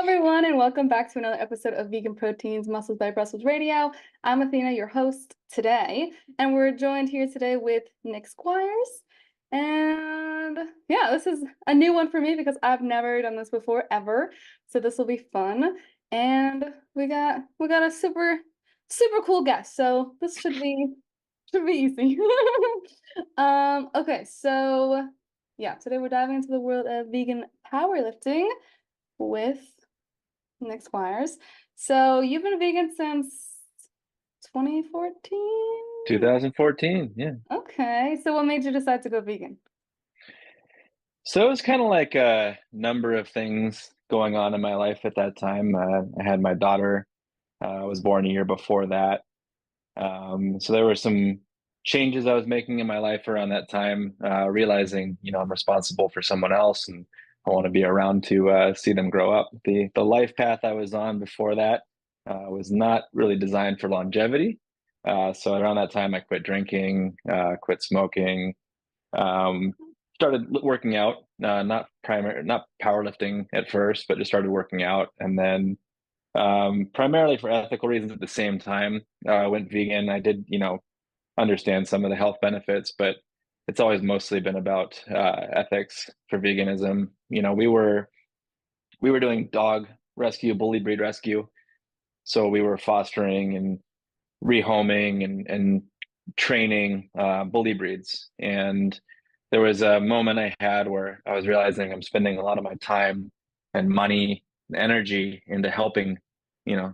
everyone, and welcome back to another episode of Vegan Proteins Muscles by Brussels Radio. I'm Athena, your host today, and we're joined here today with Nick Squires. And yeah, this is a new one for me because I've never done this before ever, so this will be fun. And we got a super cool guest, so this should be easy. Okay, so yeah, today we're diving into the world of vegan powerlifting with Nick Squires. So you've been vegan since 2014? 2014, yeah. Okay. So what made you decide to go vegan? So it was kind of like a number of things going on in my life at that time. I had my daughter. I was born a year before that. So there were some changes I was making in my life around that time, realizing, I'm responsible for someone else and I want to be around to see them grow up. The life path I was on before that was not really designed for longevity. So around that time, I quit drinking, quit smoking, um, started working out, not powerlifting at first, but just started working out. And then primarily for ethical reasons at the same time, I went vegan. I did, understand some of the health benefits, but it's always mostly been about ethics for veganism. We were doing dog rescue, bully breed rescue. So we were fostering and rehoming and training bully breeds. And there was a moment I had where I was realizing I'm spending a lot of my time and money and energy into helping,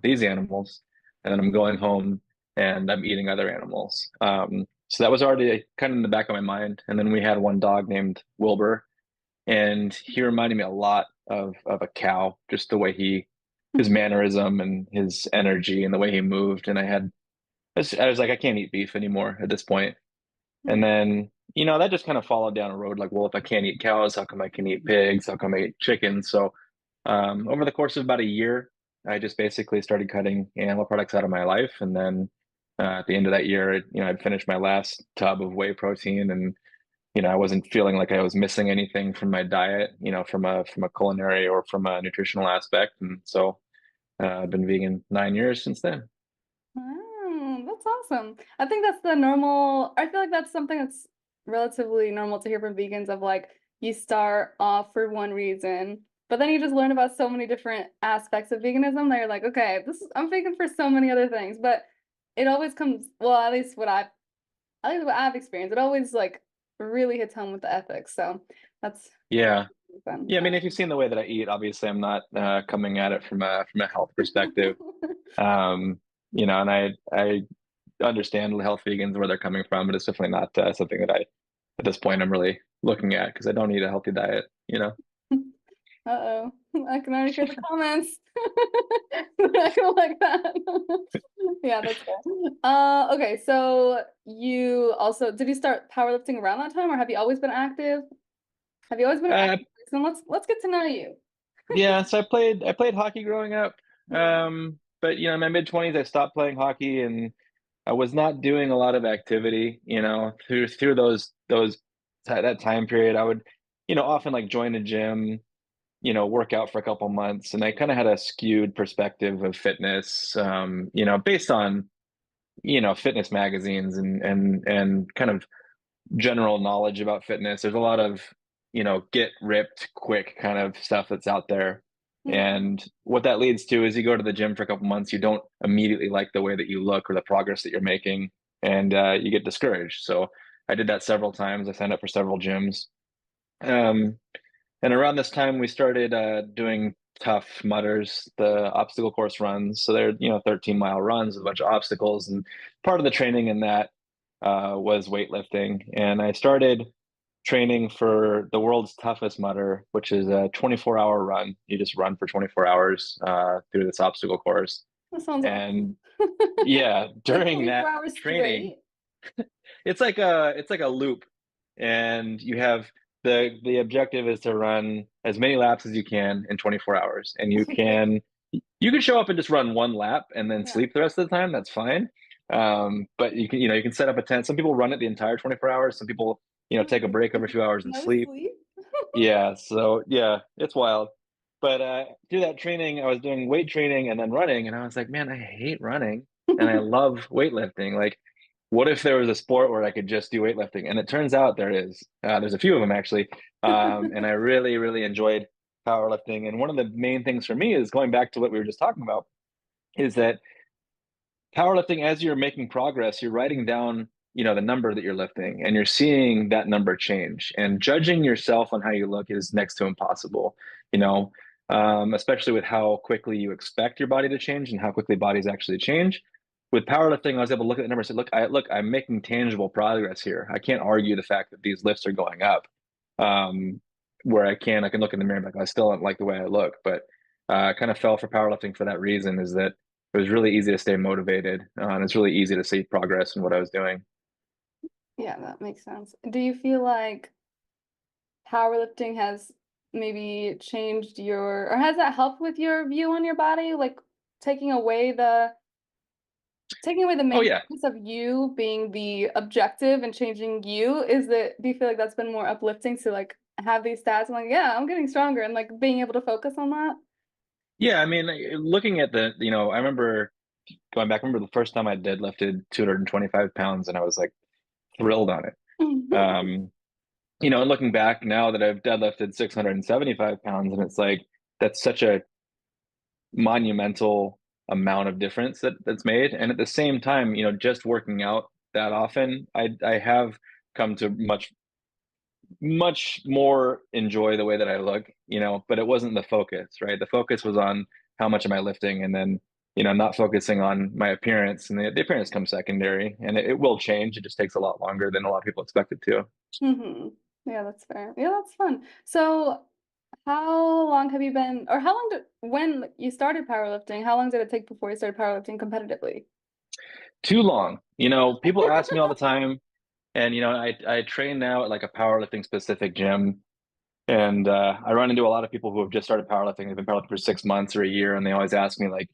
these animals. And then I'm going home and I'm eating other animals. So that was already kind of in the back of my mind. And then we had one dog named Wilbur, and he reminded me a lot of a cow, just the way his mannerism and his energy and the way he moved. And I was like, I can't eat beef anymore at this point. And then, that just kind of followed down a road like, well, if I can't eat cows, how come I can eat pigs? How come I eat chicken? So, over the course of about a year, I just basically started cutting animal products out of my life. And then, at the end of that year, I'd finished my last tub of whey protein, and, I wasn't feeling like I was missing anything from my diet, from a culinary or from a nutritional aspect. And so, I've been vegan 9 years since then. Oh, that's awesome. I think that's the normal, I feel like that's something that's relatively normal to hear from vegans of like you start off for one reason, but then you just learn about so many different aspects of veganism that you're like, okay, I'm vegan for so many other things, but it always comes, well, at least what I've experienced, it always like really hits home with the ethics. So that's Yeah. fun. Yeah, I mean, if you've seen the way that I eat, obviously I'm not coming at it from a health perspective. And I understand health vegans where they're coming from, but it's definitely not something that at this point I'm really looking at because I don't eat a healthy diet. Uh-oh. I can already hear the comments. I don't like that. Yeah, that's fair. Okay, so did you start powerlifting around that time or have you always been active? Have you always been an Uh, active person? Let's get to know you. yeah, so I played hockey growing up. But in my mid 20s I stopped playing hockey and I was not doing a lot of activity, through that time period. I would, often like join a gym, work out for a couple months, and I kind of had a skewed perspective of fitness, based on, fitness magazines and kind of general knowledge about fitness. There's a lot of, get ripped quick kind of stuff that's out there. Yeah. And what that leads to is you go to the gym for a couple months, you don't immediately like the way that you look or the progress that you're making, and you get discouraged. So I did that several times. I signed up for several gyms. Um, and around this time, we started doing tough mudders, the obstacle course runs. So they're, 13-mile runs with a bunch of obstacles. And part of the training in that was weightlifting. And I started training for the world's toughest mudder, which is a 24-hour run. You just run for 24 hours through this obstacle course. That sounds awesome. And yeah, Like during 24 that hours training, straight. it's like a loop, and you have the objective is to run as many laps as you can in 24 hours, and you can show up and just run one lap and then Yeah. sleep the rest of the time. That's fine. But you can set up a tent. Some people run it the entire 24 hours. Some people, take a break every few hours and No sleep. sleep. Yeah. So yeah, it's wild. But through that training, I was doing weight training and then running, and I was like, man, I hate running and I love weightlifting. Like, what if there was a sport where I could just do weightlifting? And it turns out there is. There's a few of them actually, and I really, really enjoyed powerlifting. And one of the main things for me is going back to what we were just talking about, is that powerlifting, as you're making progress, you're writing down, the number that you're lifting, and you're seeing that number change. And judging yourself on how you look is next to impossible, you know, especially with how quickly you expect your body to change and how quickly bodies actually change. With powerlifting, I was able to look at the numbers and say, I'm making tangible progress here. I can't argue the fact that these lifts are going up. Um, where I can look in the mirror and be like, I still don't like the way I look, but I kind of fell for powerlifting for that reason, is that it was really easy to stay motivated, and it's really easy to see progress in what I was doing. Yeah, that makes sense. Do you feel like powerlifting has maybe changed your, or has that helped with your view on your body? Like taking away the Oh main yeah, focus of you being the objective and changing you, is that, do you feel like that's been more uplifting to like have these stats and like, yeah, I'm getting stronger, and like being able to focus on that? yeah. I mean, looking at I remember going back. I remember the first time I deadlifted 225 pounds, and I was like thrilled on it. And looking back now that I've deadlifted 675 pounds, and it's like that's such a monumental amount of difference that's made. And at the same time, just working out that often, I have come to much more enjoy the way that I look, but it wasn't the focus, right? The focus was on how much am I lifting, and then, not focusing on my appearance, and the appearance comes secondary, and it will change. It just takes a lot longer than a lot of people expect it to. Hmm. Yeah, that's fair. Yeah, that's fun. So, how long have you been, or how long did, when you started powerlifting, how long did it take before you started powerlifting competitively? Too long. People ask me all the time, and I train now at like a powerlifting specific gym. And I run into a lot of people who have just started powerlifting. They've been powerlifting for 6 months or a year, and they always ask me, like,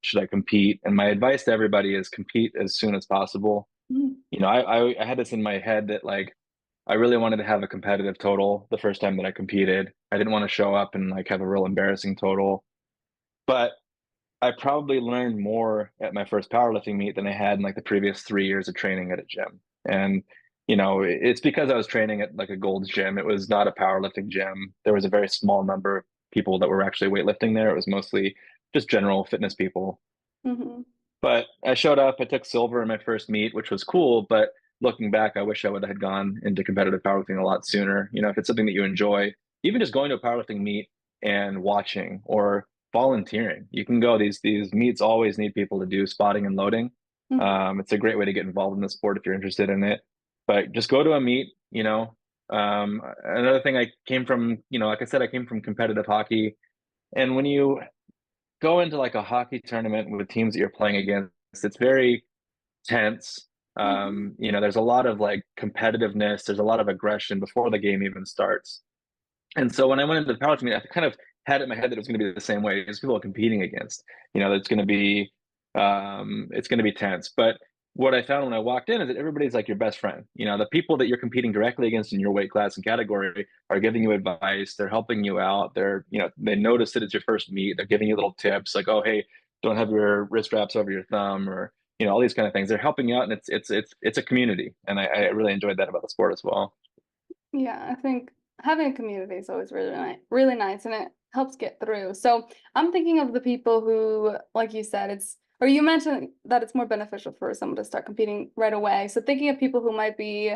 should I compete? And my advice to everybody is compete as soon as possible. Mm. I had this in my head that, like, I really wanted to have a competitive total the first time that I competed. I didn't want to show up and like have a real embarrassing total. But I probably learned more at my first powerlifting meet than I had in like the previous 3 years of training at a gym. And, it's because I was training at like a Gold's gym. It was not a powerlifting gym. There was a very small number of people that were actually weightlifting there. It was mostly just general fitness people. Hmm. But I showed up, I took silver in my first meet, which was cool. But looking back, I wish I would have gone into competitive powerlifting a lot sooner. If it's something that you enjoy, even just going to a powerlifting meet and watching or volunteering, you can go. These meets always need people to do spotting and loading. Hmm. It's a great way to get involved in the sport if you're interested in it. But just go to a meet. Another thing, I came from, like I said, I came from competitive hockey, and when you go into like a hockey tournament with teams that you're playing against, it's very tense. Hmm. There's a lot of like competitiveness, there's a lot of aggression before the game even starts. And so when I went into the powerlifting, I kind of had it in my head that it was going to be the same way. There's people competing against, it's going to be tense. But what I found when I walked in is that everybody's like your best friend. The people that you're competing directly against in your weight class and category are giving you advice. They're helping you out. They notice that it's your first meet. They're giving you little tips like, oh, hey, don't have your wrist wraps over your thumb, or all these kind of things. They're helping you out, and it's a community, and I really enjoyed that about the sport as well. Yeah, I think having a community is always really nice, and it helps get through. So I'm thinking of the people who, like you said, or you mentioned that it's more beneficial for someone to start competing right away. So thinking of people who might be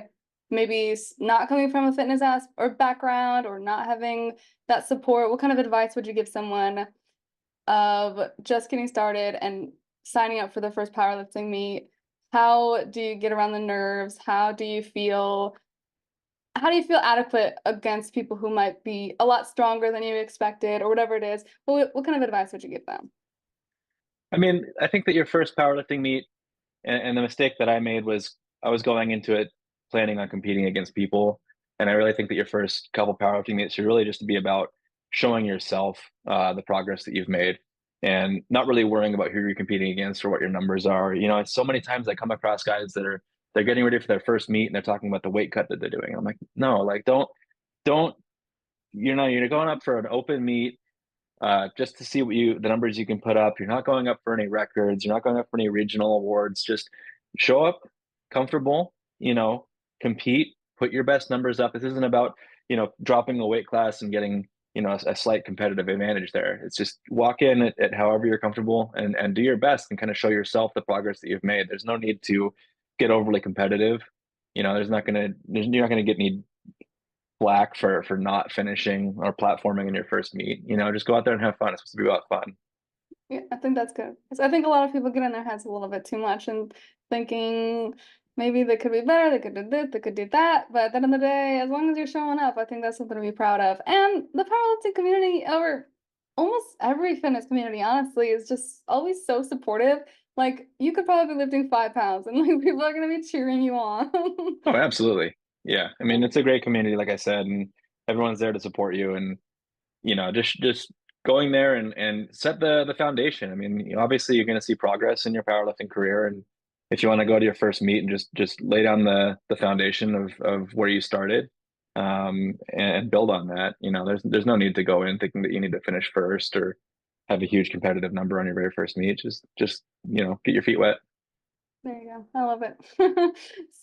maybe not coming from a fitness or background, or not having that support, what kind of advice would you give someone of just getting started and signing up for their first powerlifting meet? How do you get around the nerves? How do you feel adequate against people who might be a lot stronger than you expected, or whatever it is? What kind of advice would you give them? I mean, I think that your first powerlifting meet, and the mistake that I made was I was going into it planning on competing against people. And I really think that your first couple powerlifting meets should really just be about showing yourself the progress that you've made, and not really worrying about who you're competing against or what your numbers are. So many times I come across guys that they're getting ready for their first meet and they're talking about the weight cut that they're doing. I'm like, no, like don't, you're going up for an open meet. just to see the numbers you can put up. You're not going up for any records. You're not going up for any regional awards. Just show up comfortable, compete, put your best numbers up. This isn't about, dropping a weight class and getting, a slight competitive advantage there. It's just walk in at however you're comfortable and do your best and kind of show yourself the progress that you've made. There's no need to get overly competitive. You're not gonna get any flack for not finishing or platforming in your first meet. Just go out there and have fun. It's supposed to be about fun. Yeah, I think that's good. 'Cause I think a lot of people get in their heads a little bit too much and thinking maybe they could be better, they could do this, they could do that. But at the end of the day, as long as you're showing up, I think that's something to be proud of. And the powerlifting community, or almost every fitness community, honestly, is just always so supportive. Like you could probably be lifting 5 pounds and like people are gonna be cheering you on. Oh, absolutely. Yeah. I mean, it's a great community, like I said, and everyone's there to support you. And just going there and set the foundation. I mean, obviously you're going to see progress in your powerlifting career, and if you want to go to your first meet and just lay down the foundation of where you started, and build on that. There's no need to go in thinking that you need to finish first or have a huge competitive number on your very first meet. Just get your feet wet. There you go. I love it.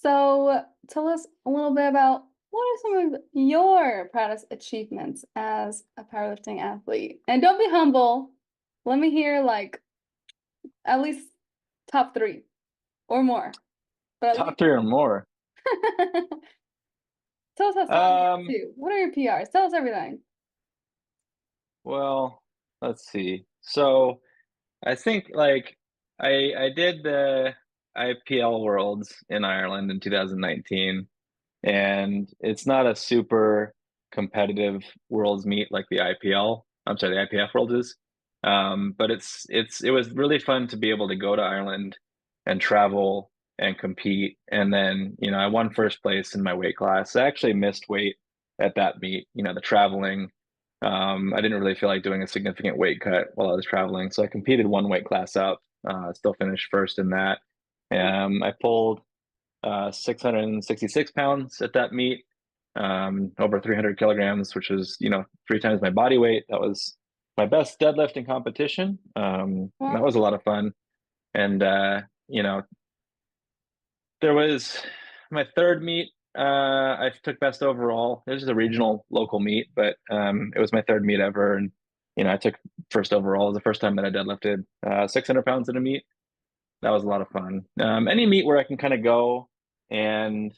So tell us a little bit about what are some of your proudest achievements as a powerlifting athlete? And don't be humble. Let me hear like at least top three or more. But at Top three or more. least tell us how strong you are Um, too. What are your PRs? Tell us everything. well, let's see. So I think like I did the IPL Worlds in Ireland in 2019, and it's not a super competitive Worlds meet like the IPL. I'm sorry, the IPF World is. But it was really fun to be able to go to Ireland and travel and compete. And then, I won first place in my weight class. I actually missed weight at that meet, the traveling. I didn't really feel like doing a significant weight cut while I was traveling. So I competed one weight class up, still finished first in that. I pulled 666 pounds at that meet, over 300 kilograms, which was, 3 times my body weight. That was my best deadlift in competition. That Wow. was a lot of fun. And, there was my third meet. I took best overall. This is a regional local meet, but it was my third meet ever. And, I took first overall. It was the first time that I deadlifted 600 pounds in a meet. That was a lot of fun. Any meet where I can kind of go and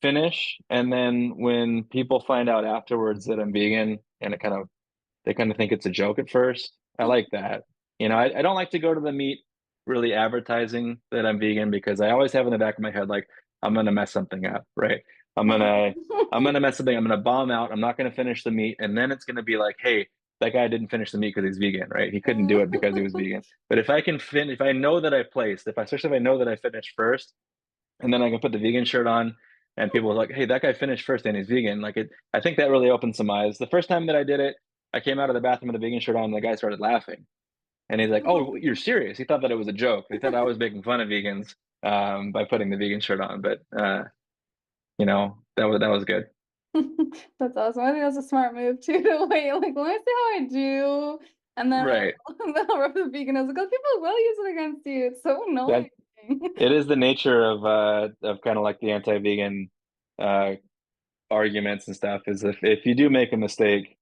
finish, and then when people find out afterwards that I'm vegan, and they kind of think it's a joke at first. I like that. I don't like to go to the meet really advertising that I'm vegan, because I always have in the back of my head like I'm gonna mess something up, right? I'm gonna I'm gonna mess something. I'm gonna bomb out. I'm not gonna finish the meet, and then it's gonna be like, hey, that guy didn't finish the meet because he's vegan, right? He couldn't do it because he was vegan. But if I can if I know that I placed, especially if I know that I finished first, and then I can put the vegan shirt on, and people are like, "Hey, that guy finished first and he's vegan." Like I think that really opened some eyes. The first time that I did it, I came out of the bathroom with a vegan shirt on, and the guy started laughing, and he's like, "Oh, you're serious?" He thought that it was a joke. He thought I was making fun of vegans, by putting the vegan shirt on. But that was good. That's awesome. I think that's a smart move too to wait. Like, let me see how I do. And then Right. then I'll rep the veganism because people will use it against you. It's so That annoying. it is the nature of kind of like the anti-vegan uh arguments and stuff, is if you do make a mistake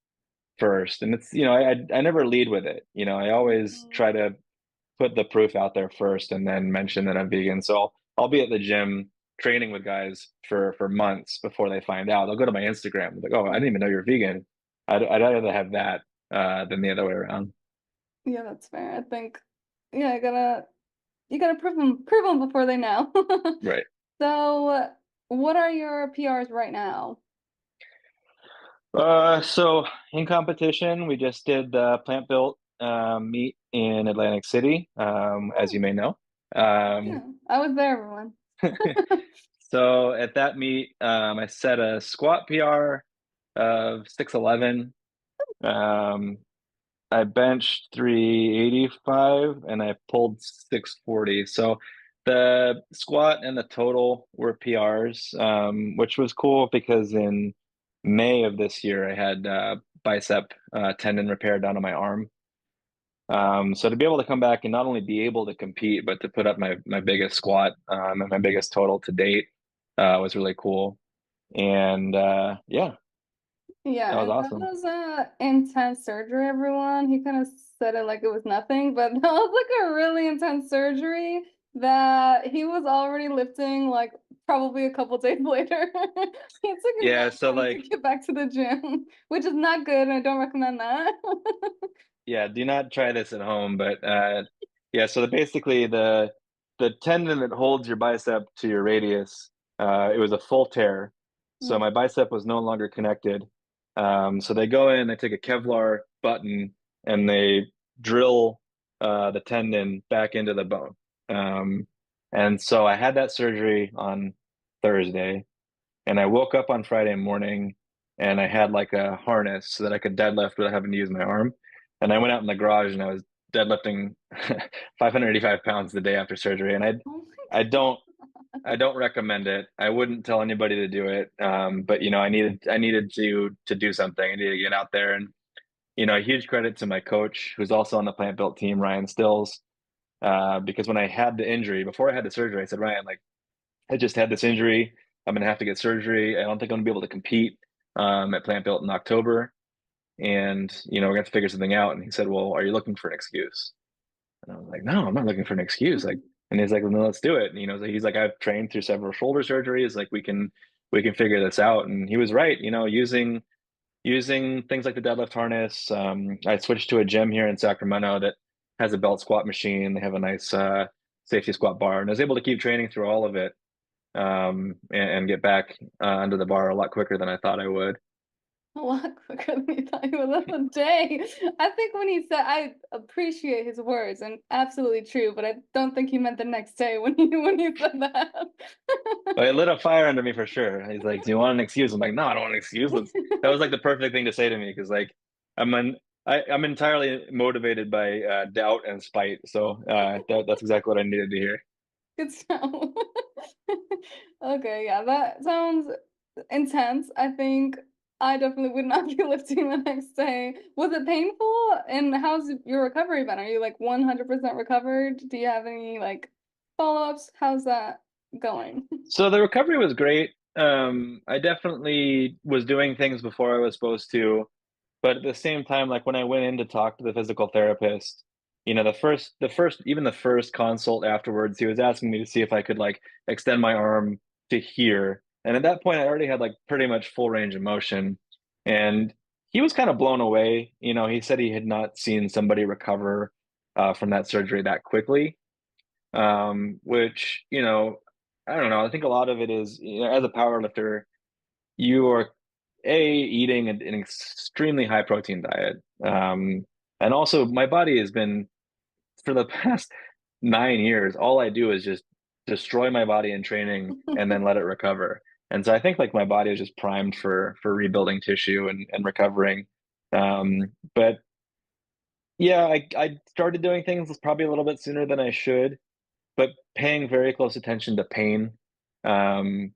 first, and it's I never lead with it. I always Mhm. try to put the proof out there first and then mention that I'm vegan. So I'll be at the gym training with guys for months before they find out. They'll go to my Instagram like, "Oh, I didn't even know you're vegan." I'd rather have that than the other way around. Yeah, that's fair. I think, yeah, you gotta prove them before they know. Right. So, what are your PRs right now? So in competition, we just did the plant built meet in Atlantic City, as Oh, you may know. yeah, Um, I was there, everyone. so at that meet, I set a squat PR of 6'11". Um, I benched 385 and I pulled 640. So the squat and the total were PRs, which was cool because in May of this year I had bicep tendon repair done on my arm. So to be able to come back and not only be able to compete, but to put up my biggest squat and my biggest total to date was really cool. And yeah, that Yeah, was and that awesome. was a intense surgery, everyone. He kind of said it like it was nothing, but that was like a really intense surgery that he was already lifting like probably a couple days later. It took him Yeah, that so long to like get back to the gym, which is not good, and I don't recommend that. yeah, do not try this at home, but yeah, so basically the tendon that holds your bicep to your radius, it was a full tear. So Mm. my bicep was no longer connected. So they go in, they take a Kevlar button and they drill the tendon back into the bone. Um, and so I had that surgery on Thursday, and I woke up on Friday morning and I had like a harness so that I could deadlift without having to use my arm. And I went out in the garage and I was deadlifting 585 pounds the day after surgery. And Oh I my don't I don't recommend it. I wouldn't tell anybody to do it. But you know, I needed to do something. I needed to get out there. And you know, a huge credit to my coach, who's also on the plant built team, Ryan Stills. Because when I had the injury, before I had the surgery, I said, Ryan, like I just had this injury. I'm gonna have to get surgery. I don't think I'm gonna be able to compete at Plant Built in October. And you know, we're gonna have to figure something out. And he said, well, are you looking for an excuse? And I was like, no, I'm not looking for an excuse. Like, and he's like, well, no, let's do it. And, you know, so he's like, I've trained through several shoulder surgeries. Like, we can figure this out. And he was right. You know, using things like the deadlift harness. I switched to a gym here in Sacramento that has a belt squat machine. They have a nice safety squat bar, and I was able to keep training through all of it and get back under the bar a lot quicker than I thought I would. A lot quicker than you thought he was. That's a day. I think when he said, I appreciate his words and absolutely true, but I don't think he meant the next day when he said that. But it lit a fire under me for sure. He's like, "Do you want an excuse?" I'm like, "No, I don't want an excuse." That was like the perfect thing to say to me because like I'm an I'm entirely motivated by doubt and spite. So that's exactly what I needed to hear. Good sound. Okay, yeah, that sounds intense. I think I definitely would not be lifting the next day. Was it painful? And how's your recovery been? Are you like 100% recovered? Do you have any like follow-ups? How's that going? So the recovery was great. I definitely was doing things before I was supposed to, but at the same time, like when I went in to talk to the physical therapist, you know, even the first consult afterwards, he was asking me to see if I could like extend my arm to here. And at that point, I already had like pretty much full range of motion. And he was kind of blown away. You know, he said he had not seen somebody recover from that surgery that quickly. Which, you know, I don't know. I think a lot of it is, you know, as a power lifter, you are eating an extremely high protein diet. And also my body has been for the past 9 years, all I do is just destroy my body in training and then let it recover. And so I think like my body is just primed for rebuilding tissue and recovering. But yeah, I started doing things probably a little bit sooner than I should, but paying very close attention to pain, um,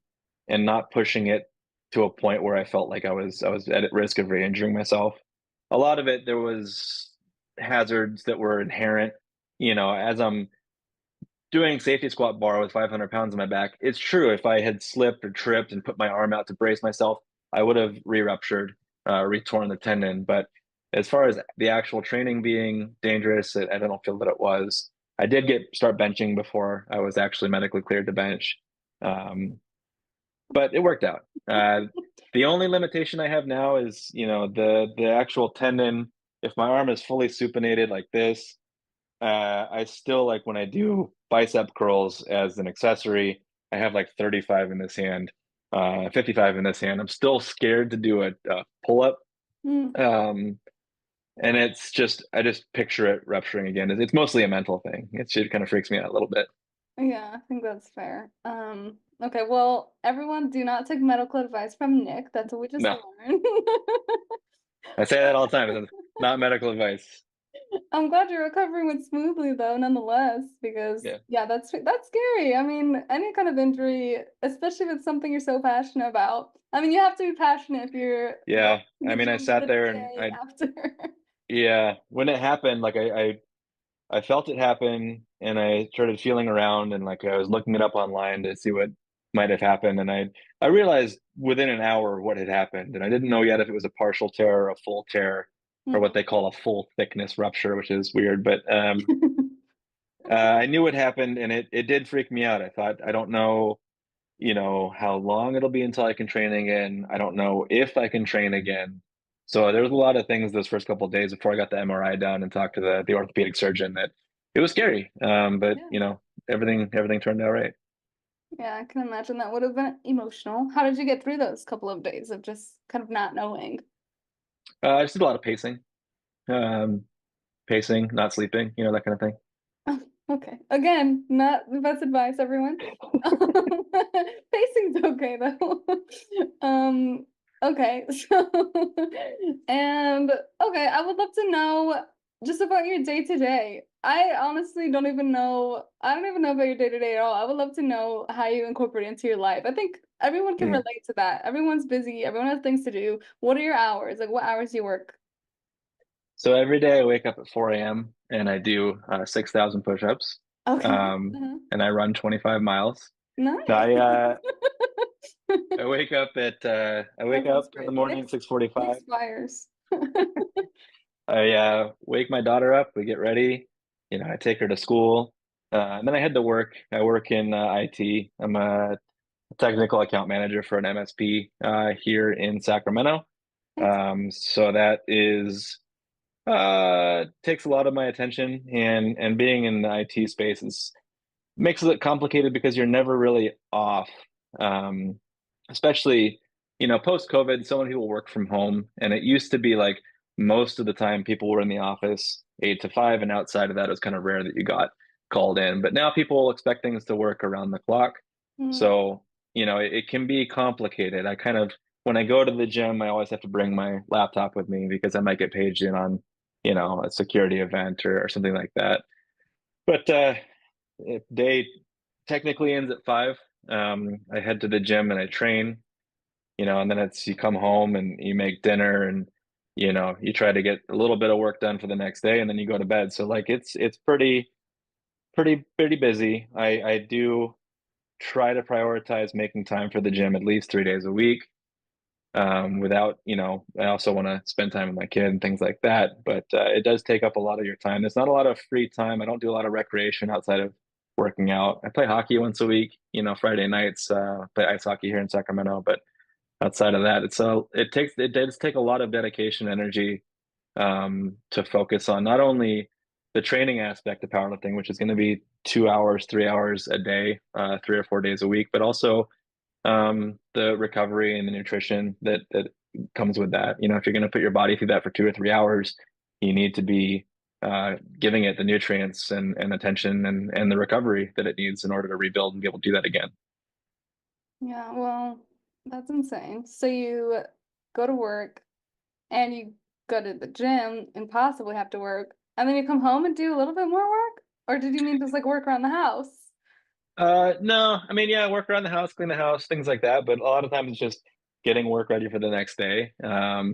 and not pushing it to a point where I felt like I was at risk of re-injuring myself. A lot of it there was hazards that were inherent. You know, as I'm doing safety squat bar with 500 pounds on my back, it's true. If I had slipped or tripped and put my arm out to brace myself, I would have re-ruptured, re-torn the tendon. But as far as the actual training being dangerous, I don't feel that it was. I did start benching before I was actually medically cleared to bench, um, but it worked out. The only limitation I have now is, you know, the actual tendon. If my arm is fully supinated like this, I still like when I do bicep curls as an accessory, I have like 35 in this hand, 55 in this hand. I'm still scared to do a pull up. Mm, Um, and it's just, I just picture it rupturing again. It's mostly a mental thing. It kind of freaks me out a little bit. yeah, I think that's fair. Okay, well, everyone do not take medical advice from Nick. That's what we just No, learned. I say that all the time. It's not medical advice. I'm glad your recovery went smoothly though, nonetheless, because Yeah. yeah, that's scary. I mean, any kind of injury, especially if it's something you're so passionate about. I mean, you have to be passionate if you're going Yeah. to I the mean, I gym sat the there and day after. yeah, when it happened, like I felt it happen and I started feeling around and like I was looking it up online to see what might have happened. And I realized within an hour what had happened. And I didn't know yet if it was a partial tear or a full tear or what Hmm. they call a full thickness rupture, which is weird. But I knew what happened and it did freak me out. I thought, I don't know, how long it'll be until I can train again. I don't know if I can train again. So there was a lot of things those first couple of days before I got the MRI done and talked to the orthopedic surgeon that it was scary. But Yeah. everything turned out right. Yeah, I can imagine that would have been emotional. How did you get through those couple of days of just kind of not knowing? I just did a lot of um, pacing, not sleeping, that kind of thing. Oh, okay. Again, not the best advice, everyone. Pacing's okay though. Um, okay, so and okay, I would love to know just about your day to day. I honestly don't even know. I don't even know about your day to day at all. I would love to know how you incorporate it into your life. I think everyone can Mm. relate to that. Everyone's busy. Everyone has things to do. What are your hours? Like, what hours do you work? So every day I wake up at 4 a.m. and I do 6,000 push-ups, Okay. Uh-huh. and I run 25 mimiles. Now, Nice. I That wake sounds up in the great. morning, 6:45. Next Squires. I wake my daughter up, we get ready, I take her to school, and then I head to work. I work in IT. I'm a technical account manager for an MSP here in Sacramento. Nice. So that is takes a lot of my attention, and being in the IT space is makes it complicated because you're never really off. Um, Especially, post COVID, so many people work from home, and it used to be like most of the time people were in the office 8 to 5, and outside of that, it was kind of rare that you got called in. But now people expect things to work around the clock. Mm. So, it can be complicated. When I go to the gym, I always have to bring my laptop with me because I might get paged in on, a security event or something like that. But if day technically ends at 5, I head to the gym and I train, and then you come home and you make dinner and you try to get a little bit of work done for the next day and then you go to bed. So like it's pretty busy. I do try to prioritize making time for the gym at least 3 days a week. Without, I also want to spend time with my kid and things like that. But it does take up a lot of your time. There's not a lot of free time. I don't do a lot of recreation outside of working out. I play hockey once a week, Friday nights, play ice hockey here in Sacramento. But outside of that, it does take a lot of dedication, energy, to focus on not only the training aspect of powerlifting, which is going to be 2 hours, 3 hours a day, 3 or 4 days a week, but also the recovery and the nutrition that comes with that. If you're going to put your body through that for 2 or 3 hours, you need to be giving it the nutrients and attention and the recovery that it needs in order to rebuild and be able to do that again. Yeah, well, that's insane. So you go to work and you go to the gym and possibly have to work, and then you come home and do a little bit more work? Or did you mean just like work around the house? No, I mean, yeah, work around the house, clean the house, things like that. But a lot of times it's just getting work ready for the next day,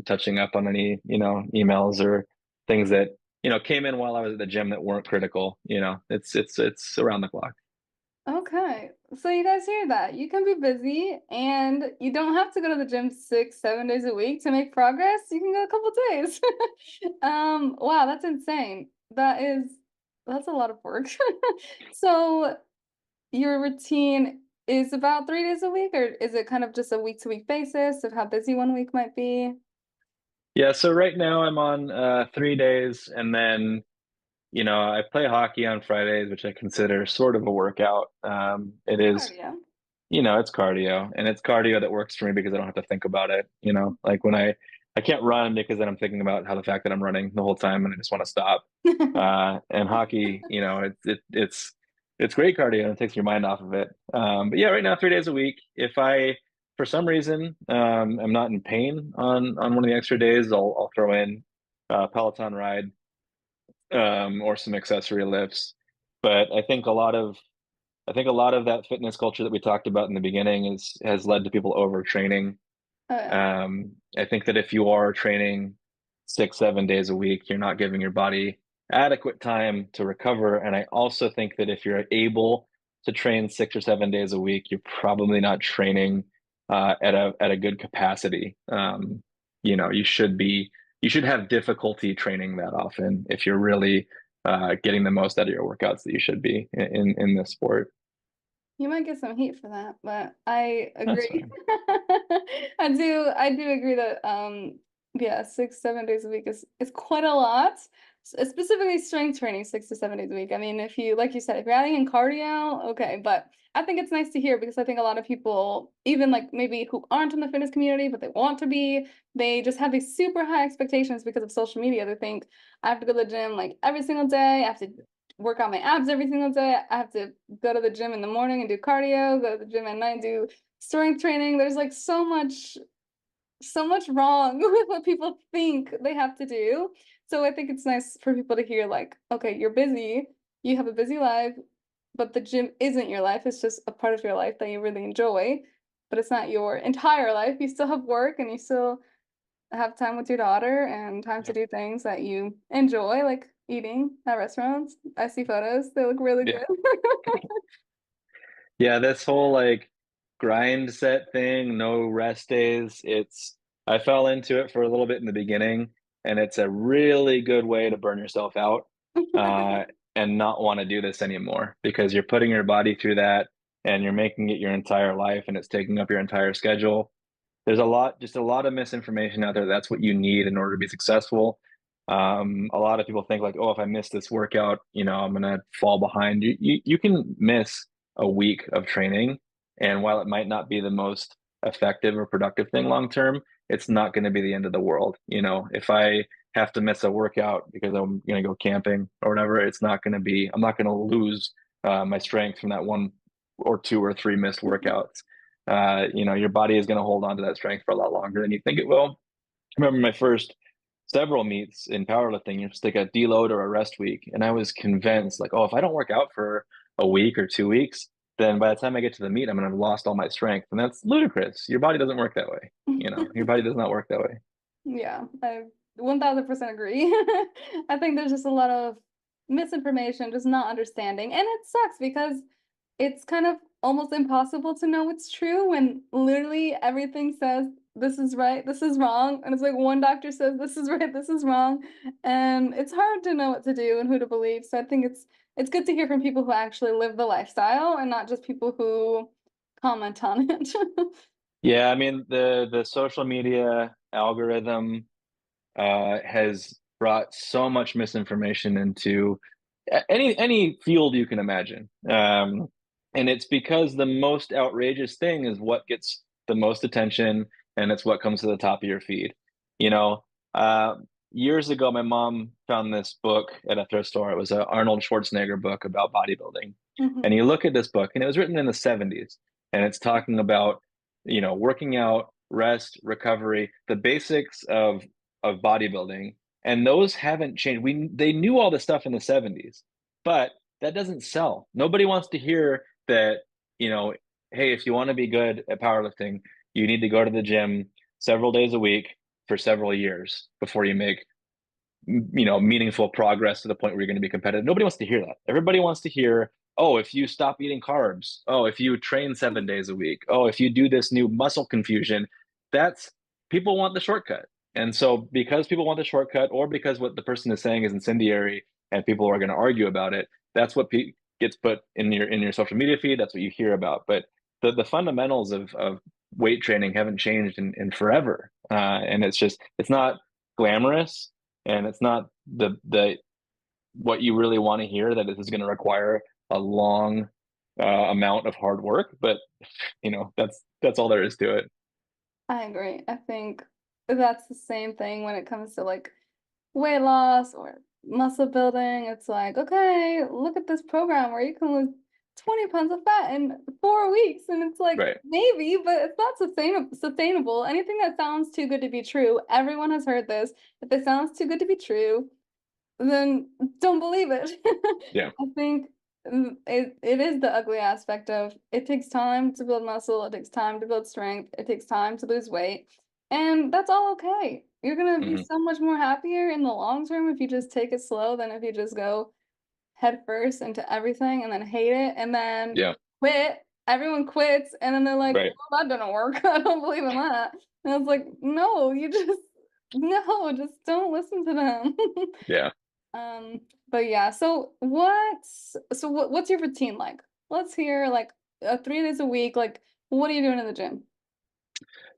touching up on any, emails or things that, came in while I was at the gym that weren't critical. It's around the clock. Okay, so you guys hear that? You can be busy and you don't have to go to the gym 6, 7 days a week to make progress. You can go a couple days. Wow, that's insane. That's a lot of work. So your routine is about 3 days a week, or is it kind of just a week to week basis of how busy one week might be? Yeah, so right now I'm on 3 days, and then I play hockey on Fridays, which I consider sort of a workout. It is, Cardio. it's cardio, and it's cardio that works for me because I don't have to think about it. Like when I can't run because then I'm thinking about how the fact that I'm running the whole time and I just want to stop. And hockey, it's great cardio and it takes your mind off of it. But yeah, right now 3 days a week. If I for some reason am not in pain on one of the extra days, I'll throw in a Peloton ride or some accessory lifts. But I think a lot of that fitness culture that we talked about in the beginning has led to people overtraining. Oh yeah. I think that if you are training 6, 7 days a week, you're not giving your body adequate time to recover. And I also think that if you're able to train 6 or 7 days a week, you're probably not training at a good capacity. You should have difficulty training that often if you're really getting the most out of your workouts that you should be in this sport. You might get some heat for that, but I That's agree. fine. I do agree that yeah, 6, 7 days a week is quite a lot. Specifically strength training 6 to 7 days a week. I mean, if you like you said, if you're adding in cardio, okay, but I think it's nice to hear because I think a lot of people, even like maybe who aren't in the fitness community, but they want to be, they just have these super high expectations because of social media. They think I have to go to the gym like every single day. I have to work on my abs every single day. I have to go to the gym in the morning and do cardio, go to the gym at night, do strength training. There's like so much wrong with what people think they have to do. So I think it's nice for people to hear like, okay, you're busy, you have a busy life, but the gym isn't your life. It's just a part of your life that you really enjoy, but it's not your entire life. You still have work and you still have time with your daughter and time to Yeah. do things that you enjoy, like eating at restaurants. I see photos, they look really Yeah. good. Yeah, this whole like grind set thing, no rest days, I fell into it for a little bit in the beginning, and it's a really good way to burn yourself out uh, and not want to do this anymore because you're putting your body through that and you're making it your entire life and it's taking up your entire schedule. There's just a lot of misinformation out there. That's what you need in order to be successful. A lot of people think like, oh, if I miss this workout, I'm gonna fall behind. You can miss a week of training, and while it might not be the most effective or productive thing long term, it's not going to be the end of the world. If I have to miss a workout because I'm going to go camping or whatever, I'm not going to lose my strength from that 1 or 2 or 3 missed workouts. Your body is going to hold on to that strength for a lot longer than you think it will. I remember my first several meets in powerlifting, you're just like a deload or a rest week. And I was convinced, like, oh, if I don't work out for a week or 2 weeks, then by the time I get to the meet, I'm gonna have lost all my strength. And that's ludicrous. Your body doesn't work that way. Your body does not work that way. Yeah, I 1000% agree. I think there's just a lot of misinformation, just not understanding. And it sucks because it's kind of almost impossible to know what's true when literally everything says this is right, this is wrong. And it's like one doctor says this is right, this is wrong. And it's hard to know what to do and who to believe. So I think it's good to hear from people who actually live the lifestyle and not just people who comment on it. Yeah, I mean the social media algorithm has brought so much misinformation into any field you can imagine. And it's because the most outrageous thing is what gets the most attention, and it's what comes to the top of your feed. You know, uh, Years ago, my mom found this book at a thrift store. It was an Arnold Schwarzenegger book about bodybuilding. And Mhm. you look at this book, and it was written in the 70s, and it's talking about, working out, rest, recovery, the basics of bodybuilding, and those haven't changed. They knew all this stuff in the 70s, but that doesn't sell. Nobody wants to hear that, you know, hey, if you want to be good at powerlifting, you need to go to the gym several days a week for several years before you make meaningful progress to the point where you're going to be competitive. Nobody wants to hear that. Everybody wants to hear, oh, if you stop eating carbs, oh, if you train 7 days a week, oh, if you do this new muscle confusion. That's People want the shortcut. And so because people want the shortcut, or because what the person is saying is incendiary and people are going to argue about it, that's what gets put in your social media feed. That's what you hear about. But the fundamentals of weight training haven't changed in forever. And it's not glamorous, and it's not the what you really want to hear, that this is going to require a long amount of hard work. But that's all there is to it. I agree. I think that's the same thing when it comes to like weight loss or muscle building. It's like, okay, look at this program where you can lose 20 pounds of fat in 4 weeks. And it's like, Right. maybe, but it's not sustainable. Anything that sounds too good to be true, everyone has heard this. If it sounds too good to be true, then don't believe it. Yeah. I think it is the ugly aspect of it takes time to build muscle, it takes time to build strength, it takes time to lose weight, and that's all okay. You're gonna be Hmm. so much more happier in the long term if you just take it slow than if you just go head first into everything and then hate it and then Yeah. quit. Everyone quits and then they're like, Right. well, that didn't work. I don't believe in that. And I was like, no, you just no, just don't listen to them. Yeah. Um, but yeah, what's your routine like? Let's hear like 3 days a week, like what are you doing in the gym?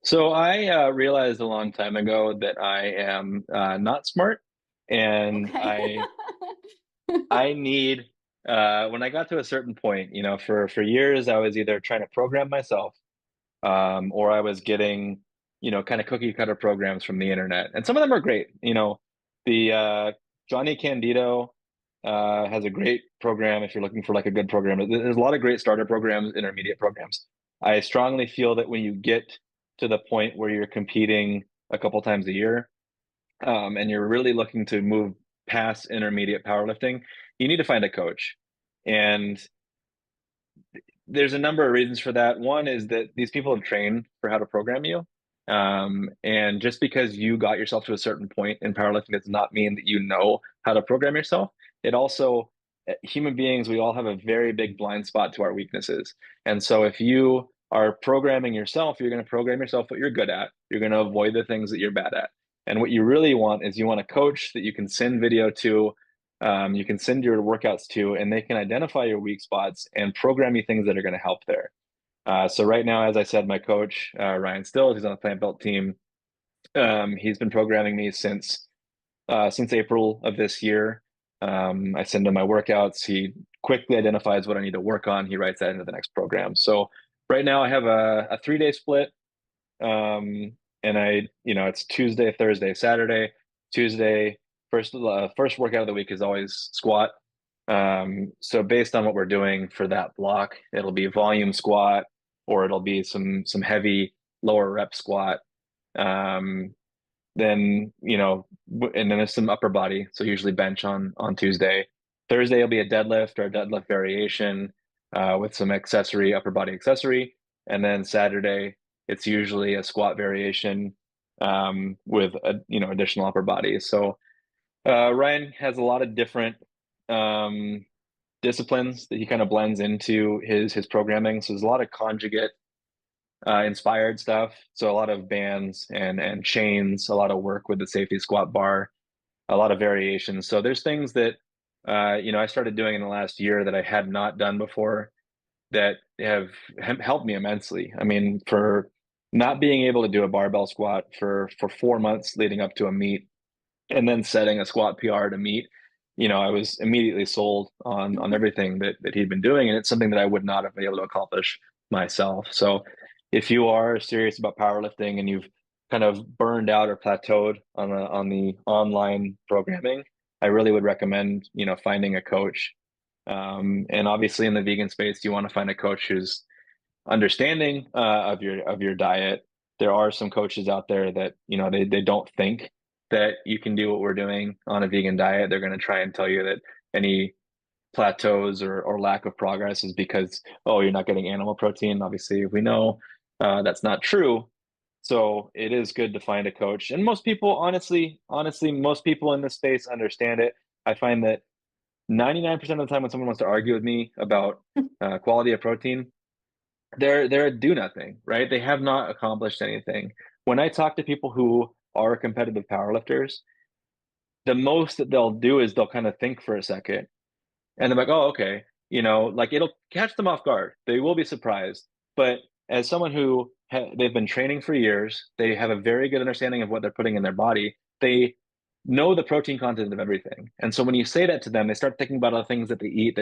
So I realized a long time ago that I am not smart, and Okay. I need when I got to a certain point, for years I was either trying to program myself, or I was getting, kind of cookie cutter programs from the internet, and some of them are great. The Johnny Candido has a great program if you're looking for like a good program. There's a lot of great starter programs, intermediate programs. I strongly feel that when you get to the point where you're competing a couple times a year, and you're really looking to move past intermediate powerlifting, you need to find a coach. And there's a number of reasons for that. One is that these people have trained for how to program you. And just because you got yourself to a certain point in powerlifting does not mean that you know how to program yourself. It also, human beings, we all have a very big blind spot to our weaknesses. And so if you are programming yourself, you're going to program yourself what you're good at. You're going to avoid the things that you're bad at. And what you really want is you want a coach that you can send video to, you can send your workouts to, and they can identify your weak spots and program you things that are going to help there. So right now, as I said, my coach, Ryan Stills, he's on the plant belt team. He's been programming me since April of this year. I send him my workouts. He quickly identifies what I need to work on. He writes that into the next program. So right now I have a 3-day split. And it's Tuesday, Thursday, Saturday. Tuesday, first workout of the week is always squat. So based on what we're doing for that block, it'll be volume squat, or it'll be some heavy lower rep squat. Um, then and then there's some upper body, so usually bench on Tuesday. Thursday will be a deadlift or a deadlift variation, with some accessory, upper body accessory. And then Saturday it's usually a squat variation, with additional upper body. So Ryan has a lot of different um, disciplines that he kind of blends into his programming. So there's a lot of conjugate inspired stuff. So a lot of bands and chains, a lot of work with the safety squat bar, a lot of variations. So there's things that I started doing in the last year that I had not done before that have helped me immensely. I mean, for not being able to do a barbell squat for 4 months leading up to a meet, and then setting a squat PR to meet, I was immediately sold on everything that he'd been doing, and it's something that I would not have been able to accomplish myself. So, if you are serious about powerlifting and you've kind of burned out or plateaued on the online programming, I really would recommend finding a coach. And obviously, in the vegan space, you want to find a coach who's understanding of your diet. There are some coaches out there that they don't think that you can do what we're doing on a vegan diet. They're going to try and tell you that any plateaus or lack of progress is because, oh, you're not getting animal protein. Obviously, we know that's not true. So it is good to find a coach. And most people, honestly, most people in this space understand it. I find that 99% of the time when someone wants to argue with me about quality of protein, they're a do nothing, right? They have not accomplished anything. When I talk to people who are competitive powerlifters, the most that they'll do is they'll kind of think for a second, and they're like, oh, okay, like it'll catch them off guard. They will be surprised. But as someone who they've been training for years, they have a very good understanding of what they're putting in their body. They know the protein content of everything. And so when you say that to them, they start thinking about other things that they eat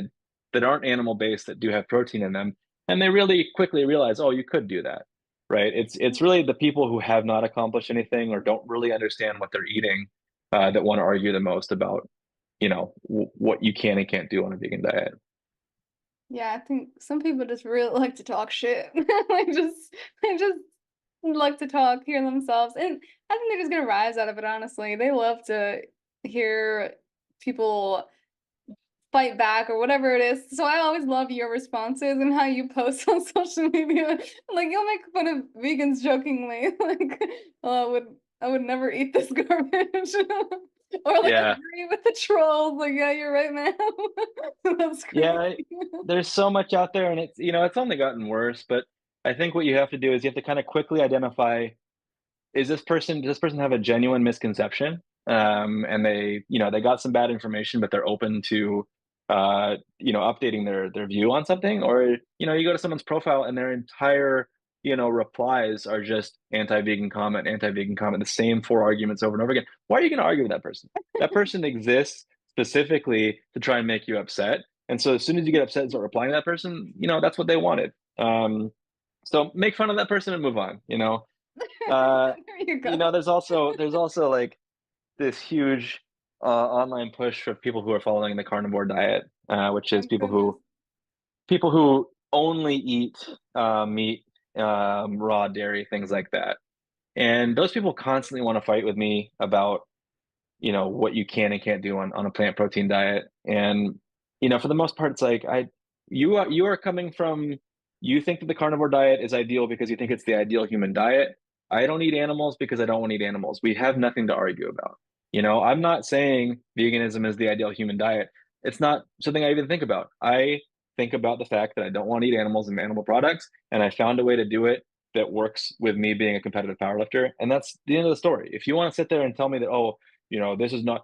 that aren't animal based, that do have protein in them. And they really quickly realize, oh, you could do that, right? It's really the people who have not accomplished anything or don't really understand what they're eating, that want to argue the most about what you can and can't do on a vegan diet. Yeah, I think some people just really like to talk shit. They just like to talk, hear themselves, and I think they're just gonna rise out of it, honestly. They love to hear people fight back or whatever it is. So I always love your responses and how you post on social media. Like you'll make fun of vegans jokingly, like, oh, I would never eat this garbage. Or like Yeah. agree with the trolls, like, yeah, you're right, man. That's Yeah, crazy. there's so much out there and it's only gotten worse, but I think what you have to do is you have to kind of quickly identify, does this person have a genuine misconception? And they got some bad information, but they're open to updating their view on something, or you go to someone's profile and their entire replies are just anti-vegan comment, the same four arguments over and over again. Why are you going to argue with that person? That person exists specifically to try and make you upset. And so as soon as you get upset and start replying to that person, that's what they wanted. So make fun of that person and move on. Uh, There you go. there's also like this huge online push of people who are following the carnivore diet, which is My goodness. people who only eat meat, raw dairy, things like that. And those people constantly want to fight with me about what you can and can't do on a plant protein diet. And for the most part, it's like you are coming from, you think that the carnivore diet is ideal because you think it's the ideal human diet. I don't eat animals because I don't want to eat animals. We have nothing to argue about. I'm not saying veganism is the ideal human diet. It's not something I even think about. I think about the fact that I don't want to eat animals and animal products, and I found a way to do it that works with me being a competitive powerlifter. And that's the end of the story. If you want to sit there and tell me that, oh, this is not,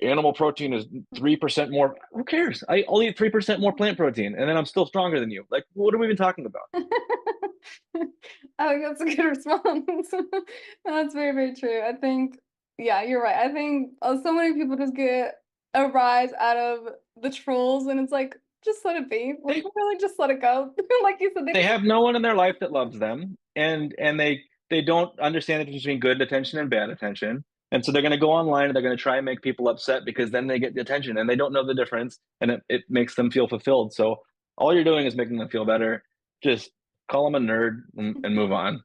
animal protein is 3% more. Who cares? I'll eat 3% more plant protein and then I'm still stronger than you. Like, what are we even talking about? I think that's a good response. That's very, very true. I think, yeah, you're right. I think so many people just get a rise out of the trolls, and it's like, just let it be. Like, They really, just let it go. Like you said, they have no one in their life that loves them, and they don't understand the difference between good attention and bad attention. And so they're going to go online and they're going to try and make people upset because then they get the attention and they don't know the difference, and it makes them feel fulfilled. So all you're doing is making them feel better. Just call them a nerd and move on.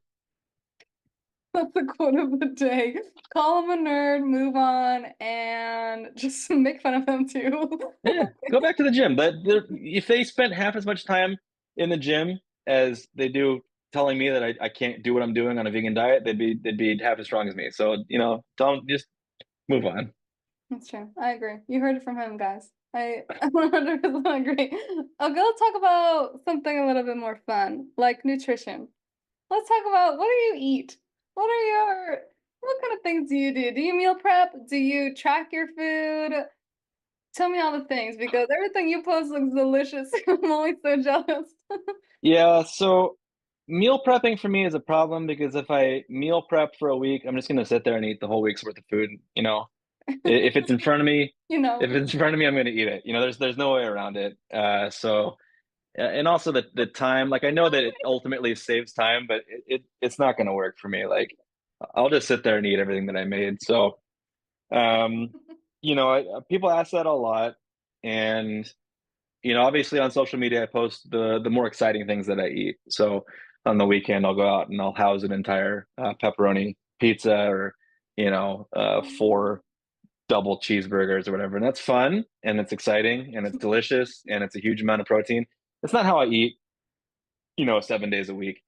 that's the quote of the day. Call him a nerd, move on, and just make fun of him too. Yeah, go back to the gym. But if they spent half as much time in the gym as they do telling me that I can't do what I'm doing on a vegan diet, they'd be half as strong as me. So, don't just move on. That's true. I agree. You heard it from him, guys. I 100% agree. Okay, let's talk about something a little bit more fun, like nutrition. Let's talk about, what do you eat? What kind of things do you do? Do you meal prep? Do you track your food? Tell me all the things, because everything you post looks delicious. I'm always so jealous. Yeah, so meal prepping for me is a problem because if I meal prep for a week, I'm just gonna sit there and eat the whole week's worth of food. If it's in front of me, You know, if it's in front of me, I'm gonna eat it. There's no way around it. And also the time, like I know that it ultimately saves time, but it's not gonna work for me. Like I'll just sit there and eat everything that I made. So um, people ask that a lot, and obviously on social media, I post the more exciting things that I eat. So on the weekend, I'll go out and I'll house an entire pepperoni pizza, or four double cheeseburgers or whatever, and that's fun and it's exciting and it's delicious and it's a huge amount of protein. It's not how I eat, 7 days a week.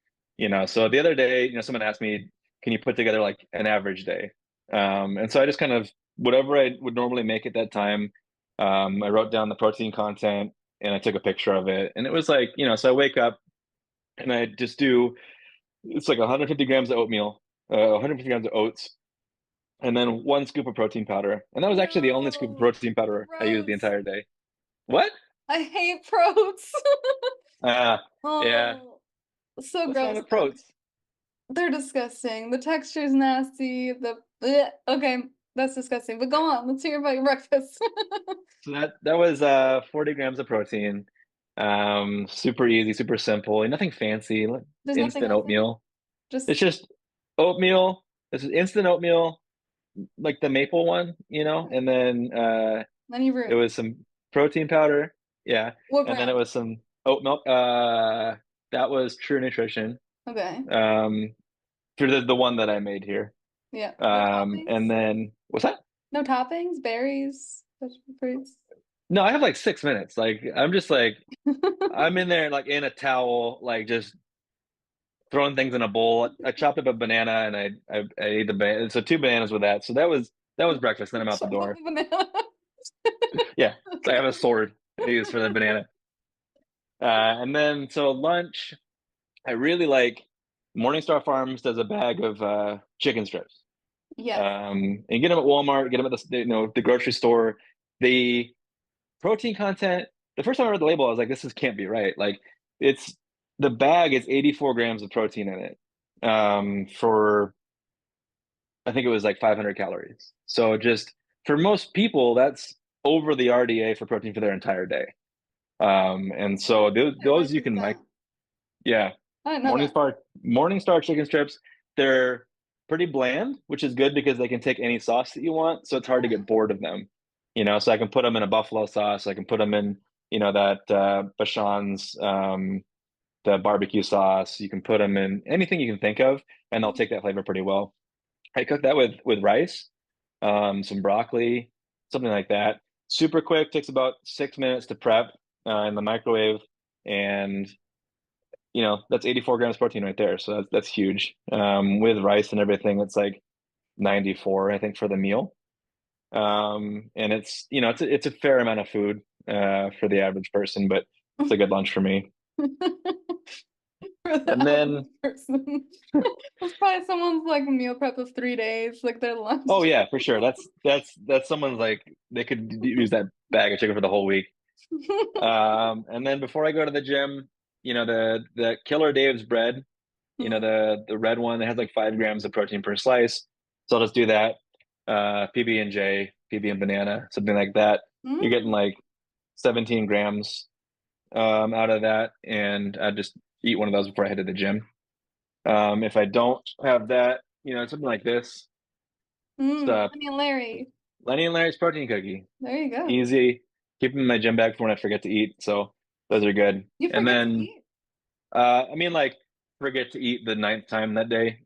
So the other day, someone asked me, can you put together like an average day? And so I just kind of, whatever I would normally make at that time, I wrote down the protein content and I took a picture of it. And it was like, so I wake up and I just do, it's like 150 grams of oatmeal, 150 grams of oats, and then one scoop of protein powder. And that was actually the only scoop of no, protein powder I used the gross. entire day. What? I hate protes. Uh, yeah. Oh, so What's wrong gross. with protein? They're disgusting. The texture is nasty. Bleh. Okay, that's disgusting. But go on. Let's hear about your breakfast. So that was 40 grams of protein. Super easy, super simple, nothing fancy, like There's nothing instant else in it. oatmeal. It's Just just oatmeal. This is instant oatmeal, like the maple one, and then any it root. was some protein powder, yeah, What and then it brand? was some oat milk. That was True Nutrition. Okay. Um, for the one that I made here. Yeah. No And toppings? then what's that? No toppings? Berries? Vegetable fruits. No, I have like 6 minutes. Like I'm just like I'm in there like in a towel, like just throwing things in a bowl. I chopped up a banana and I ate the banana. So two bananas with that. So that was breakfast. Then I'm out the Chop up door. a banana. Yeah, so I have Okay. a sword I use for the banana. And then so lunch, I really like Morningstar Farms does a bag of chicken strips. Yes. And get them at Walmart, get them at the grocery store. The protein content. The first time I read the label, I was like, this can't be right. Like it's the bag is 84 grams of protein in it. For I think it was like 500 calories. So just for most people, that's over the RDA for protein for their entire day. And so I those write you this can like, down. yeah, I didn't know that. Morningstar chicken strips. They're pretty bland, which is good because they can take any sauce that you want. So it's hard to get bored of them. So I can put them in a buffalo sauce. I can put them in, that Bashan's, the barbecue sauce. You can put them in anything you can think of, and they'll take that flavor pretty well. I cook that with rice, some broccoli, something like that. Super quick, takes about 6 minutes to prep in the microwave, and that's 84 grams protein right there. So that's huge. With rice and everything, it's like 94, I think, for the meal. And it's a fair amount of food for the average person, but it's a good lunch for me. For the And average then, person. That's probably someone's like meal prep of 3 days, like their lunch. oh yeah, for sure. That's someone's like they could use that bag of chicken for the whole week. And then before I go to the gym, the Killer Dave's bread, the red one that has like 5 grams of protein per slice. So I'll just do that. PB&J, PB and banana, something like that. You're getting Mm. like 17 grams out of that, and I just eat one of those before I head to the gym. If I don't have that, something like this. It's Lenny and Larry. Lenny and Larry's protein cookie. There you go. Easy. Keep them in my gym bag for when I forget to eat. So those are good. You And forget to then, eat? I mean, like, forget to eat the ninth time that day,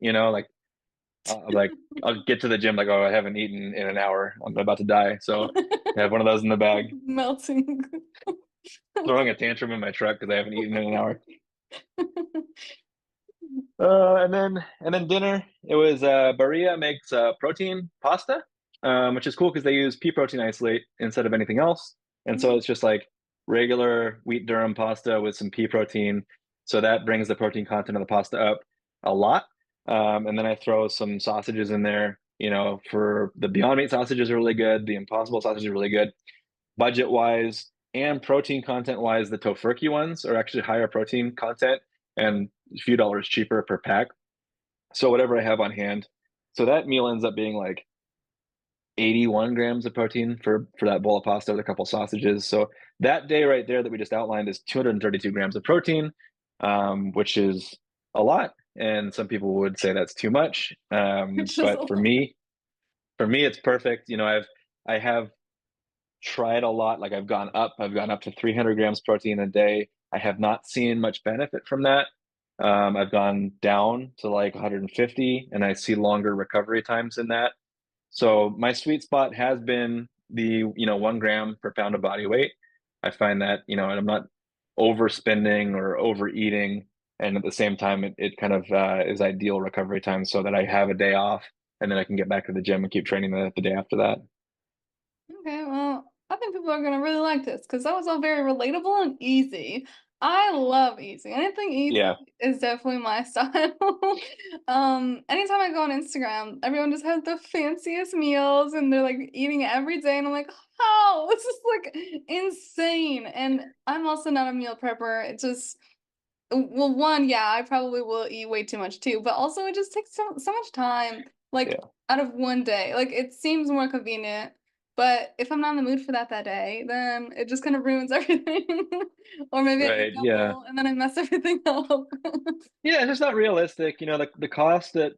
I'll get to the gym, like, oh, I haven't eaten in an hour. I'm about to die. So I have one of those in the bag, Melting. throwing a tantrum in my truck because I haven't eaten in an hour. And then dinner, it was Berea makes protein pasta, which is cool because they use pea protein isolate instead of anything else. And so it's just like regular wheat durum pasta with some pea protein. So that brings the protein content of the pasta up a lot. And then I throw some sausages in there. For the Beyond Meat sausages are really good. The Impossible sausage is really good. Budget wise and protein content wise, the tofurkey ones are actually higher protein content and a few dollars cheaper per pack. So whatever I have on hand. So that meal ends up being like 81 grams of protein for that bowl of pasta with a couple sausages. So that day right there that we just outlined is 232 grams of protein, which is a lot. And some people would say that's too much. Which is a But lot. for me, it's perfect. I have tried a lot. Like I've gone up to 300 grams protein a day. I have not seen much benefit from that. I've gone down to like 150 and I see longer recovery times in that. So my sweet spot has been the, 1 gram per pound of body weight. I find that, and I'm not overspending or overeating. And at the same time, it kind of is ideal recovery time so that I have a day off and then I can get back to the gym and keep training the day after that. Okay, well, I think people are gonna really like this because that was all very relatable and easy. I love easy. Anything Yeah. easy is definitely my style. Anytime I go on Instagram, everyone just has the fanciest meals and they're like eating every day, and I'm like, how? This is like insane. And I'm also not a meal prepper. It just well, one, yeah, I probably will eat way too much too, but also it just takes so much time, like Yeah. out of one day. Like it seems more convenient, but if I'm not in the mood for that day, then it just kind of ruins everything. Or maybe I eat Right. Yeah. double and then I mess everything up. Yeah, it's just not realistic. The cost that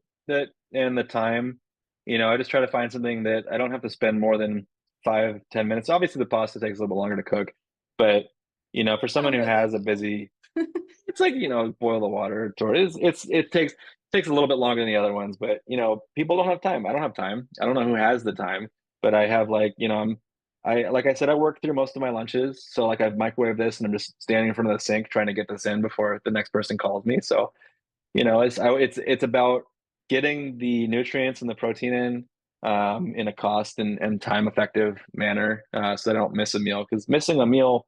and the time, I just try to find something that I don't have to spend more than 5, 10 minutes. Obviously the pasta takes a little bit longer to cook, but for someone Not who really. has a busy, it's like, boil the water or it takes a little bit longer than the other ones, but people don't have time. I don't have time. I don't know who has the time, but I have like, like I said, I work through most of my lunches. So like I've microwaved this and I'm just standing in front of the sink trying to get this in before the next person calls me. So, it's about getting the nutrients and the protein in a cost and time effective manner, so that I don't miss a meal. Because missing a meal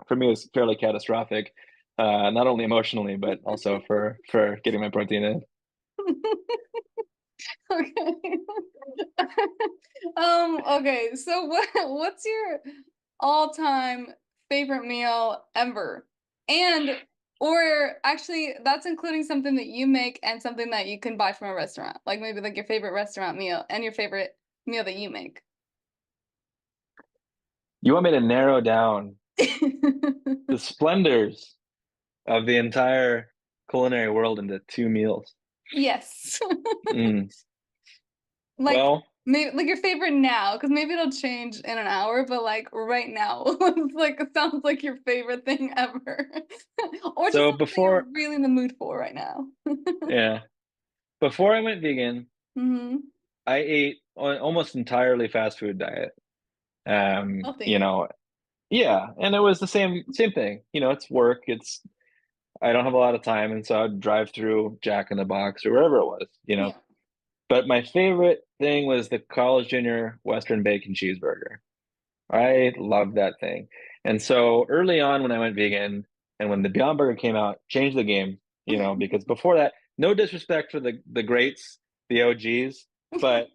for me is fairly catastrophic, not only emotionally, but also for getting my protein in. Okay. Okay, so what's your all-time favorite meal ever? And or actually that's including something that you make and something that you can buy from a restaurant. Like maybe like your favorite restaurant meal and your favorite meal that you make. You want me to narrow down the splendors of the entire culinary world into two meals? Yes. Mm. Like Well, maybe like your favorite now, because maybe it'll change in an hour, but like right now, it's like it sounds like your favorite thing ever. Or just so something you're before, really in the mood for right now. yeah, before I went vegan, Hmm. I ate almost entirely fast food diet. You Healthy. know, yeah, and it was the same thing. It's work. I don't have a lot of time, and so I'd drive through Jack in the Box or wherever it was. Yeah. But my favorite thing was the Carl's Jr. Western Bacon Cheeseburger. I loved that thing. And so early on when I went vegan and when the Beyond Burger came out, changed the game, because before that, no disrespect for the greats, the OGs, but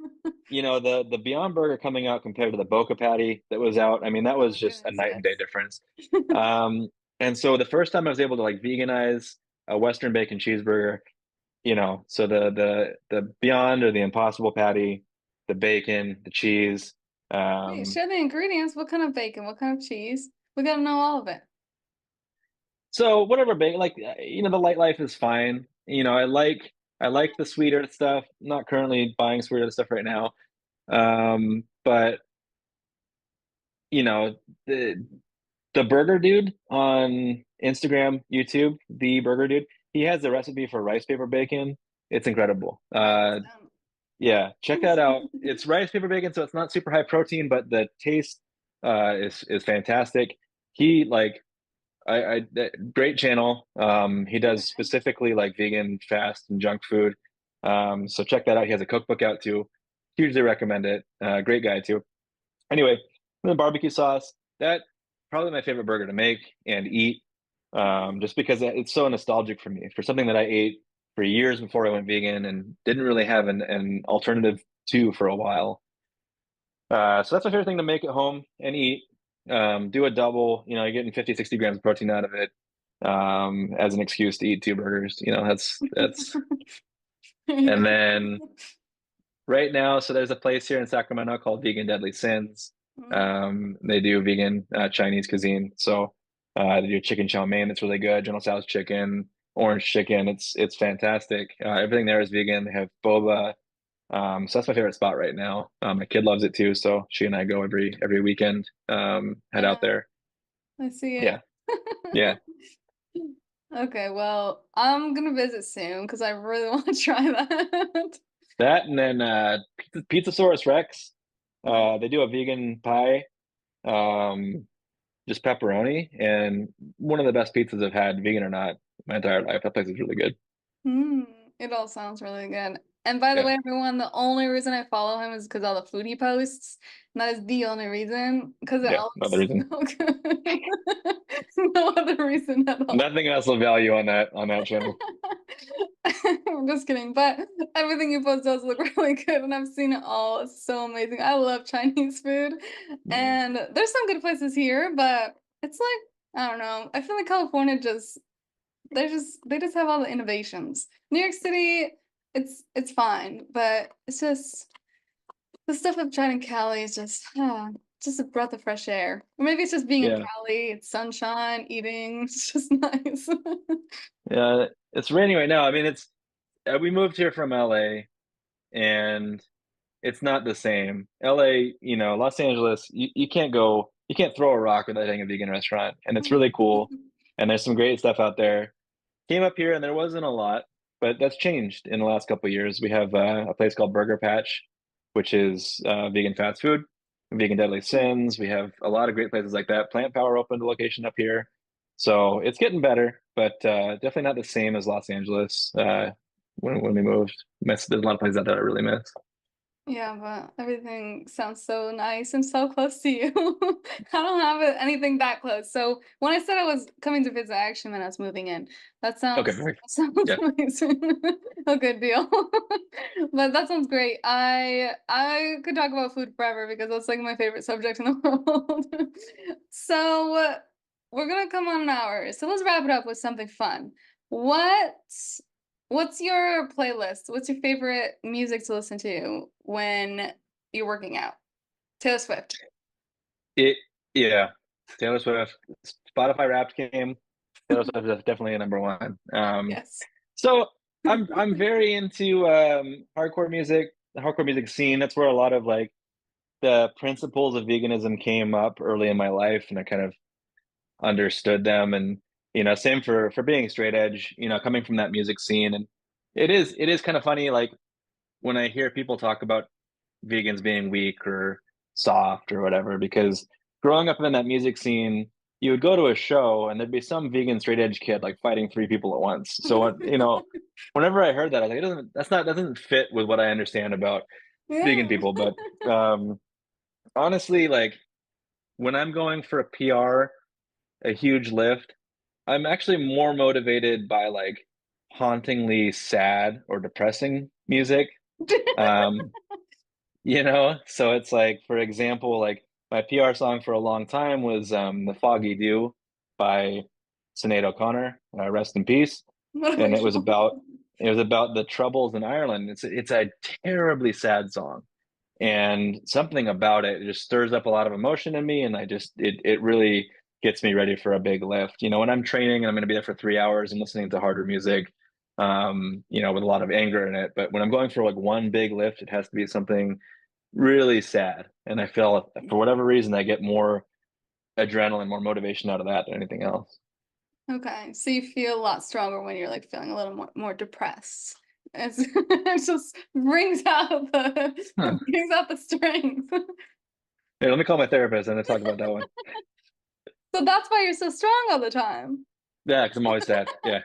the Beyond Burger coming out compared to the Boca Patty that was out, I mean, that Oh was my just a goodness, night and day yes. difference. And so the first time I was able to like veganize a Western bacon cheeseburger, so the Beyond or the Impossible Patty, the bacon, the cheese, Wait, um, share the ingredients. What kind of bacon? What kind of cheese? We gotta know all of it. so whatever bacon, like the light life is fine. I like the sweet earth stuff. I'm not currently buying sweet earth stuff right now. But you know, the the burger dude on Instagram, YouTube, the burger dude, he has the recipe for rice paper bacon. It's incredible. Write this down. Yeah, check that out. It's rice paper bacon, so it's not super high protein, but the taste is fantastic. He like great channel. He does Okay. specifically like vegan, fast, and junk food. So check that out. He has a cookbook out too. Hugely recommend it. Great guy too. Anyway, the barbecue sauce, that probably my favorite burger to make and eat, just because it's so nostalgic for me, for something that I ate for years before I went vegan and didn't really have an alternative to for a while. So that's my favorite thing to make at home and eat. Do a double, you're getting 50, 60 grams of protein out of it, as an excuse to eat two burgers. And then right now, so there's a place here in Sacramento called Vegan Deadly Sins. Mm. They do vegan Chinese cuisine. So they do chicken chow mein that's really good, General Tso's chicken, orange chicken. It's fantastic. Everything there is vegan. They have boba. So that's my favorite spot right now. My kid loves it too, so she and I go every weekend. Head out Yeah, there. I see it. Yeah, yeah. Okay, well, I'm gonna visit soon because I really want to try that. That and then Pizzasaurus Rex. They do a vegan pie. Um, just pepperoni, and one of the best pizzas I've had, vegan or not, my entire life. That place is really good. Hmm, it all sounds really good. And by the Yeah, way, everyone, the only reason I follow him is because all the food he posts. And that is the only rean because it yeah. all Another looks reason. so good. No other reason at all. Nothing else of value on that channel. I'm just kidding, but everything you post does look really good, and I've seen it all. It's so amazing. I love Chinese food, Mm. and there's some good places here, but it's like I don't know. I feel like California they just have all the innovations. New York City, it's fine, but it's just the stuff I've tried in Cali is just a breath of fresh air. Or maybe it's just being in Yeah, Cali. It's sunshine, eating. It's just nice. yeah. It's raining right now. I mean, we moved here from LA, and it's not the same. LA, Los Angeles, you can't throw a rock without hitting a vegan restaurant, and it's really cool. And there's some great stuff out there. Came up here and there wasn't a lot, but that's changed in the last couple of years. We have a place called Burger Patch, which is vegan fast food. Vegan Deadly Sins. We have a lot of great places like that. Plant Power opened a location up here. So it's getting better, but definitely not the same as Los Angeles when we moved. There's a lot of places out there I really miss. Yeah, but everything sounds so nice and so close to you. I don't have anything that close. So when I said I was coming to visit, I actually meant I was moving in. That Okay, sounds perfect. that sounds Yeah. amazing. A good deal. But that sounds great. I could talk about food forever because that's like my favorite subject in the world. So we're gonna come on an hour. So let's wrap it up with something fun. What What's your playlist? What's your favorite music to listen to when you're working out? Taylor Swift. It yeah. Taylor Swift, Spotify Wrapped came. Taylor Swift is definitely a number one. Yes. So I'm very into hardcore music, the hardcore music scene. That's where a lot of like the principles of veganism came up early in my life, and I kind of understood them. And same for being straight edge. Coming from that music scene, and it is kind of funny, like when I hear people talk about vegans being weak or soft or whatever, because growing up in that music scene, you would go to a show and there'd be some vegan straight edge kid like fighting three people at once. So whenever I heard that, I was like, that doesn't fit with what I understand about vegan Yeah. people. But honestly, like when I'm going for a PR, a huge lift, I'm actually more motivated by like hauntingly sad or depressing music. Um, so it's like, for example, like my PR song for a long time was The Foggy Dew by Sinead O'Connor, rest in peace. What And about you? it was about the troubles in Ireland. It's a terribly sad song. And something about it just stirs up a lot of emotion in me, and it really gets me ready for a big lift. When I'm training and I'm going to be there for 3 hours and listening to harder music, with a lot of anger in it. But when I'm going for like one big lift, it has to be something really sad. And I feel for whatever reason, I get more adrenaline, more motivation out of that than anything else. Okay, so you feel a lot stronger when you're like feeling a little more depressed. It just brings out Huh. brings out the strength. Hey, let me call my therapist and talk about that one. So that's why you're so strong all the time. Yeah, because I'm always sad. Yeah.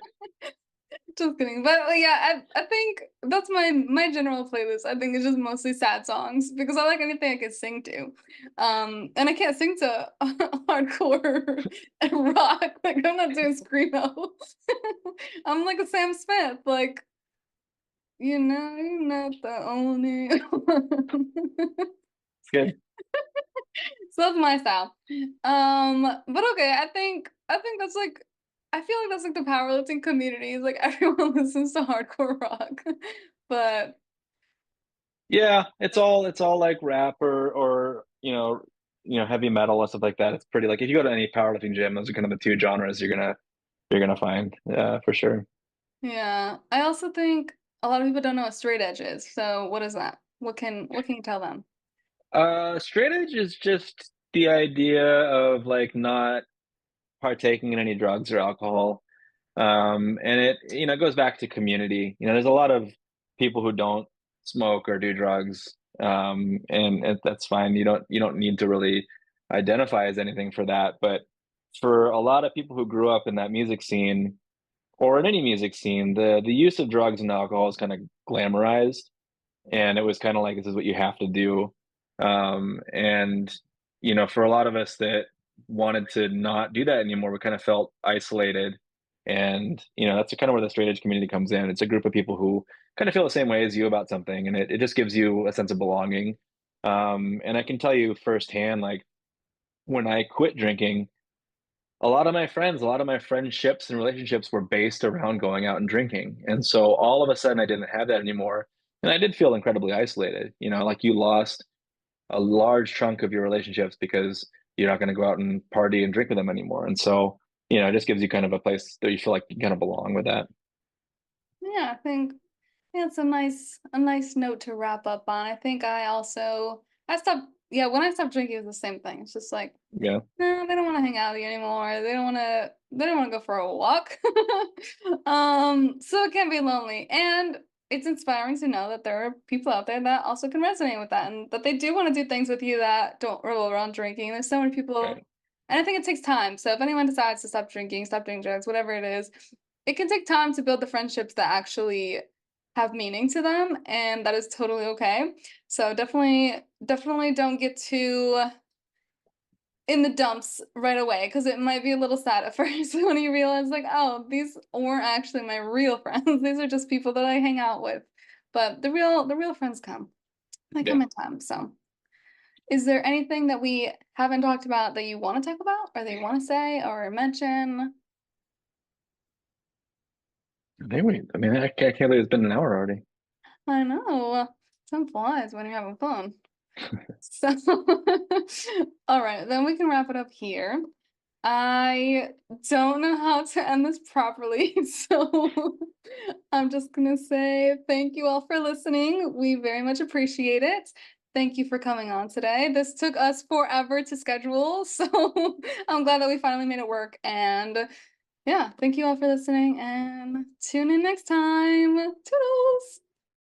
Just kidding. But yeah, I think that's my general playlist. I think it's just mostly sad songs because I like anything I can sing to. And I can't sing to hardcore and rock. Like I'm not doing screamo. I'm like a Sam Smith, like, you're not the only one. It's good. So that's my style. But okay, I think that's like I feel like that's like the powerlifting community is like everyone listens to hardcore rock. But Yeah, it's all like rap or heavy metal and stuff like that. It's pretty, like if you go to any powerlifting gym, those are kind of the two genres you're gonna find, for sure. yeah, I also think a lot of people don't know what straight edge is. So what is that? What can you tell them? Straight edge is just the idea of like not partaking in any drugs or alcohol. And it goes back to community. There's a lot of people who don't smoke or do drugs. And that's fine. You don't need to really identify as anything for that. But for a lot of people who grew up in that music scene or in any music scene, the use of drugs and alcohol is kind of glamorized. And it was kind of like, this is what you have to do. And for a lot of us that wanted to not do that anymore, we kind of felt isolated. And that's kind of where the straight edge community comes in. It's a group of people who kind of feel the same way as you about something, and it just gives you a sense of belonging. And I can tell you firsthand, like when I quit drinking, a lot of my friendships and relationships were based around going out and drinking. And so all of a sudden I didn't have that anymore. And I did feel incredibly isolated, like you lost a large chunk of your relationships because you're not going to go out and party and drink with them anymore. And so, it just gives you kind of a place that you feel like you kind of belong with that. Yeah, I think yeah, it's a nice note to wrap up on. I think I stopped yeah, when I stopped drinking it was the same thing. It's just like Yeah. no, they don't want to hang out with you anymore. They don't want to go for a walk. So it can be lonely. And it's inspiring to know that there are people out there that also can resonate with that and that they do want to do things with you that don't revolve around drinking. There's so many people, Right. and I think it takes time. So if anyone decides to stop doing drugs, whatever it is, it can take time to build the friendships that actually have meaning to them, and that is totally okay. So definitely don't get too in the dumps right away because it might be a little sad at first when you realize like, oh, these weren't actually my real friends. These are just people that I hang out with. But the real friends come. They Yeah. come in time. So is there anything that we haven't talked about that you want to talk about or that you want to say or mention? I mean, I can't believe it's been an hour already. I know. Time flies when you're having fun. So, all right, then we can wrap it up here. I don't know how to end this properly, so I'm just gonna say thank you all for listening. We very much appreciate it. Thank you for coming on today. This took us forever to schedule, so I'm glad that we finally made it work. And yeah, thank you all for listening and tune in next time. Toodles!